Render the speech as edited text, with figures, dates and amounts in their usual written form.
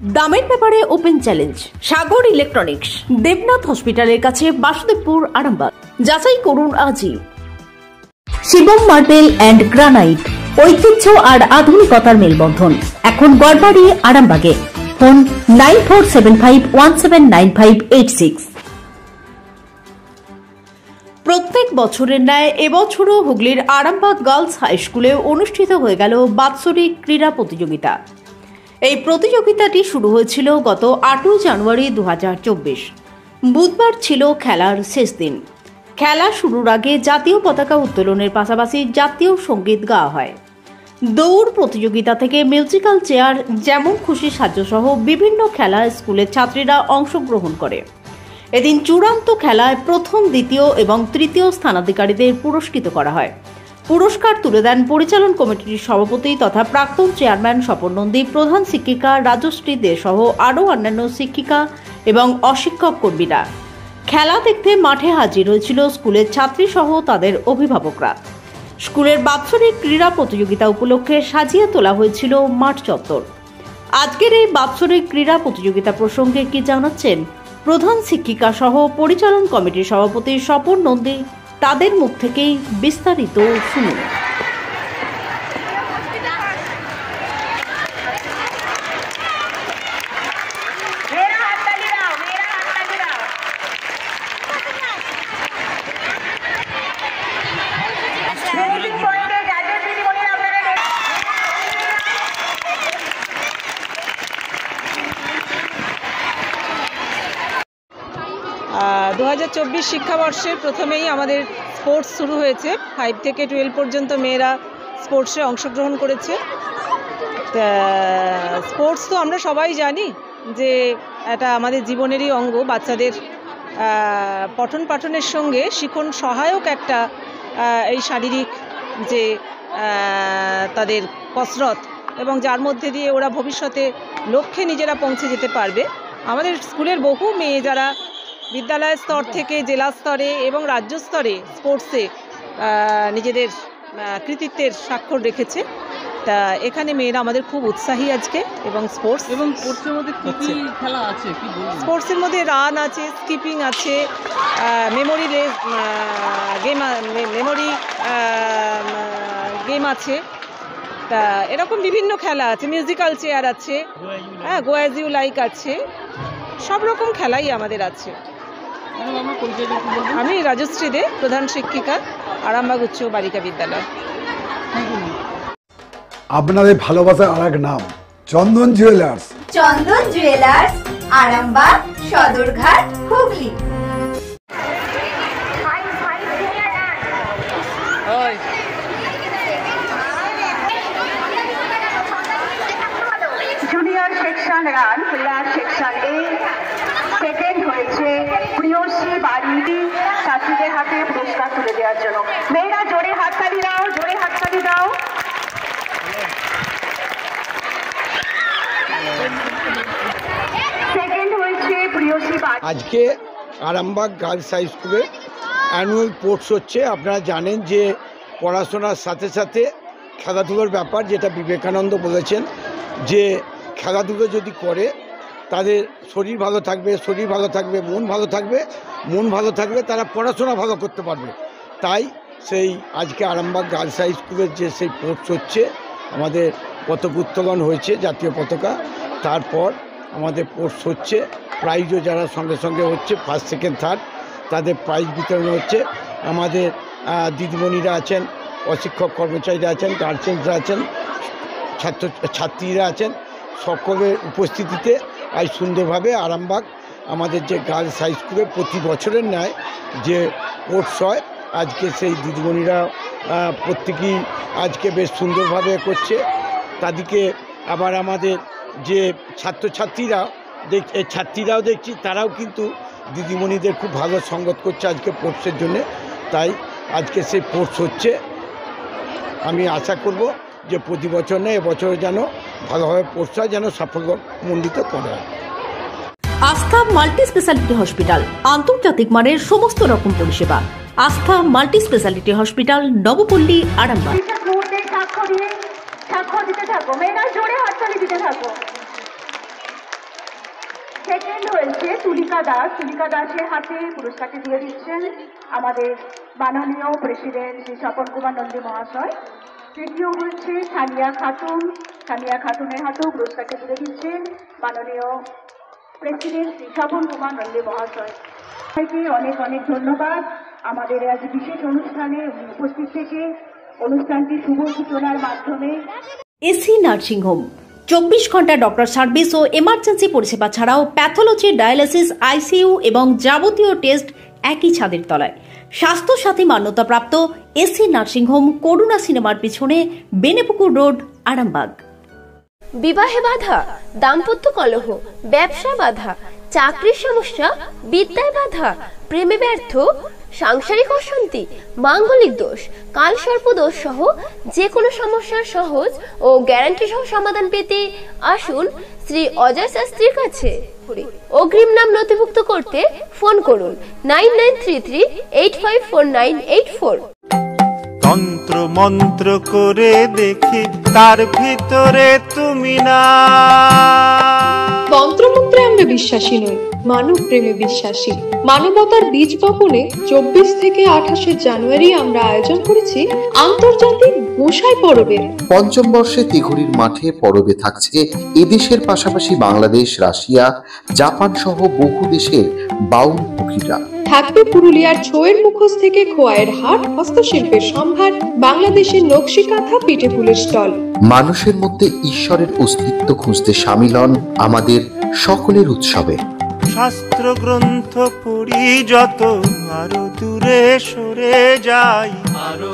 দামের ব্যাপারে open challenge সাগর electronics, Debnath হসপিটালের কাছে, বাসুদেবপুর, আরামবাগ। যাচাই করুন আজই। শিবম মার্বেল অ্যান্ড গ্রানাইট, ঐতিহ্য আর আধুনিকতার মেলবন্ধন, এখন গড়বাড়ি, আরামবাগে। ফোন 9475179586। প্রত্যেক বছরের ন্যায় এবছরও হুগলির আরামবাগ গার্লস হাই স্কুলে অনুষ্ঠিত হয়ে গেল বাৎসরিক ক্রীড়া প্রতিযোগিতা। এই প্রতিযোগিতাটি শুরু হয়েছিল গত 8 জানুয়ারি 2024। বুধবার ছিল খেলার শেষ দিন। খেলা শুরুর আগে জাতীয় পতাকা উত্তোলনের পাশাপাশি জাতীয় সঙ্গীত গাওয়া হয়। দৌড় প্রতিযোগিতা থেকে মিউজিক্যাল চেয়ার, যেমন খুশি সাহায্যসহ বিভিন্ন খেলায় স্কুলের ছাত্রীরা অংশগ্রহণ করে। এদিন চূড়ান্ত খেলায় প্রথম, দ্বিতীয় এবং তৃতীয় স্থানাধিকারীদের পুরস্কৃত করা হয়। পুরস্কার তুলে দেন পরিচালন কমিটির সভাপতি তথা প্রাক্তন চেয়ারম্যান স্বপন নন্দী, প্রধান শিক্ষিকা রাজশ্রী দে সহ আরও অন্যান্য শিক্ষিকা এবং অশিক্ষক কর্মীরা। খেলা দেখতে মাঠে হাজির হয়েছিল স্কুলের ছাত্রী সহ তাদের অভিভাবকরা। স্কুলের বাৎসরিক ক্রীড়া প্রতিযোগিতা উপলক্ষে সাজিয়ে তোলা হয়েছিল মাঠ চত্বর। আজকের এই বাৎসরিক ক্রীড়া প্রতিযোগিতা প্রসঙ্গে কি জানাচ্ছেন প্রধান শিক্ষিকা সহ পরিচালন কমিটির সভাপতি স্বপন নন্দী, তাদের মুখ থেকেই বিস্তারিত শুনুন। দু 2024 শিক্ষাবর্ষের প্রথমেই আমাদের স্পোর্টস শুরু হয়েছে। 5 থেকে 12 পর্যন্ত মেয়েরা স্পোর্টসে অংশগ্রহণ করেছে। স্পোর্টস তো আমরা সবাই জানি যে এটা আমাদের জীবনেরই অঙ্গ। বাচ্চাদের পঠন পাঠনের সঙ্গে শিখন সহায়ক একটা এই শারীরিক যে তাদের কসরত, এবং যার মধ্যে দিয়ে ওরা ভবিষ্যতে লক্ষ্যে নিজেরা পৌঁছে যেতে পারবে। আমাদের স্কুলের বহু মেয়ে যারা বিদ্যালয় স্তর থেকে জেলা স্তরে এবং রাজ্য স্তরে স্পোর্টসে নিজেদের কৃতিত্বের স্বাক্ষর রেখেছে। তা এখানে মেয়েরা আমাদের খুব উৎসাহী আজকে। এবং স্পোর্টসের মধ্যে কী কী খেলা আছে? স্পোর্টসের মধ্যে রান আছে, স্কিপিং আছে, মেমোরি গেম আছে। তা এরকম বিভিন্ন খেলা আছে, মিউজিক্যাল চেয়ার আছে, হ্যাঁ, গো অ্যাজ ইউ লাইক আছে, সব রকম খেলাই আমাদের আছে। আমি রাজশ্রী দে, প্রধান শিক্ষিকা, আরামবাগ উচ্চ বালিকা বিদ্যালয়। আপনাদের ভালোবাসার আরেক নাম Chandan jewellers. Chandan jewellers, Arambagh, Sadarghat, Hooghly. Junior section run, player section এ সেকেন্ড হয়েছে প্রিয়সী বাড়ি। ছাত্রীদের হাতে পুরস্কার তুলে দেওয়ার জন্য মেয়েরা জোরে হাততালি দাও, জোরে হাততালি দাও। সেকেন্ড হয়েছে প্রিয়সী বাড়ি। আজকে আরামবাগ গার্লস হাই স্কুলে অ্যানুয়াল স্পোর্টস হচ্ছে। আপনারা জানেন যে পড়াশোনার সাথে সাথে খেলাধুলোর ব্যাপার, যেটা বিবেকানন্দ বলেছেন যে খেলাধুলো যদি করে তাদের শরীর ভালো থাকবে, শরীর ভালো থাকবে, মন ভালো থাকবে, মন ভালো থাকবে তারা পড়াশোনা ভালো করতে পারবে। তাই সেই আজকে আরামবাগ গার্লস হাই স্কুলের যে সেই স্পোর্টস হচ্ছে, আমাদের পতাকা উত্তোলন হয়েছে, জাতীয় পতাকা। তারপর আমাদের স্পোর্টস হচ্ছে, প্রাইজও যারা সঙ্গে সঙ্গে হচ্ছে, ফার্স্ট, সেকেন্ড, থার্ড, তাদের প্রাইজ বিতরণ হচ্ছে। আমাদের দিদিমণিরা আছেন, অশিক্ষক কর্মচারীরা আছেন, গার্জেনরা আছেন, ছাত্রীরা আছেন, সকলের উপস্থিতিতে আজ সুন্দরভাবে আরামবাগ আমাদের যে গার্লস হাই স্কুলে প্রতি বছরের ন্যায় যে স্পোর্টস হয়, আজকে সেই দিদিমণিরা প্রত্যেকেই আজকে বেশ সুন্দরভাবে করছে। তাদেরকে আবার আমাদের যে ছাত্রীরাও দেখছি, তারাও কিন্তু দিদিমণিদের খুব ভালো সঙ্গত করছে আজকে স্পোর্টসের জন্যে। তাই আজকে সেই স্পোর্টস হচ্ছে। আমি আশা করব যে প্রতি বছর না, এবছরে যেন ভালোভাবে স্পোর্টস হয়, যেন সাফল্যমণ্ডিত করা হয়। আস্থা মাল্টি স্পেশালিটি হসপিটাল, আন্তর্জাতিক মানের সমস্ত রকম পরিষেবা। আস্থা multi speciality hospital, Nabapalli, Arambagh. সাক্ষ্য দিতে থাকো, মেয়েরা জোরে হাততালি দিতে থাকো। সেকেন্ড হয়েছে তুলিকা দাস। তুলিকা দাসের হাতে পুরস্কারটি দিয়ে দিচ্ছেন আমাদের মাননীয় প্রেসিডেন্ট শ্রী স্বপন কুমার নন্দী মহাশয়। তৃতীয় হয়েছে সানিয়া খাতুন। সানিয়া খাতুনের হাতেও পুরস্কারটি তুলে দিচ্ছেন মাননীয় প্রেসিডেন্ট শ্রী স্বপন কুমার নন্দী মহাশয়। সবাইকে অনেক অনেক ধন্যবাদ আমাদের আজ বিশেষ অনুষ্ঠানে উপস্থিত থেকে অনুষ্ঠানটি শুভ সূচনার মাধ্যমে। এসি নার্সিংহোম 24 ঘন্টা ডক্টর সার্ভিস ও এমার্জেন্সি পরিষেবা ছাড়াও প্যাথোলজি, ডায়ালিসিস, আইসিইউ এবং যাবতীয় টেস্ট একই ছাদের তলায়। স্বাস্থ্য সাথী মান্যতাপ্রাপ্ত এসি নার্সিংহোম, করুণা সিনেমার পিছনে, বেনেপুকুর রোড, আরামবাগ। বিবাহে বাধা, দাম্পত্য কলহ, ব্যবসা বাধা, চাকরির সমস্যা, বিদ্যায় বাধা, প্রেমে ব্যর্থ, সাংসারিক অশান্তি, মাঙ্গলিক দোষ, কালসর্প দোষ সহ যে কোনো সমস্যার সহজ ও গ্যারান্টি সহ সমাধান পেতে আসুন শ্রী অজয় শাস্ত্রীর কাছে। অগ্রিম নাম নথিভুক্ত করতে ফোন করুন 9933854984। তন্ত্র মন্ত্র করে দেখি তার ভিতরে তুমি না। তন্ত্রমন্ত্রে আমরা বিশ্বাসী নই, মানব প্রেমে বিশ্বাসী। মানবতার বীজ বপনে 24 থেকে 28 জানুয়ারি আমরা আয়োজন করেছি আন্তর্জাতিক গোসাই পরবের। পঞ্চম বর্ষে তিঘুরির মাঠে পরবে থাকছে এদেশের পাশাপাশি বাংলাদেশ, রাশিয়া, জাপান সহ বহু দেশের বাউল পুকিরা। থাকবে পুরুলিয়ার ছোয়ের মুখোশ থেকে খোয়াইয়ের হাট, হস্তশিল্পের সম্ভার, বাংলাদেশের নকশি কাঁথা, পিঠে ফুলের স্টল। মানুষের মধ্যে ঈশ্বরের অস্তিত্ব খুঁজতে সামিল হন আমাদের সকলের উৎসবে। শাস্ত্র গ্রন্থ পড়ি যত আরো দূরে সরে যাই, আরো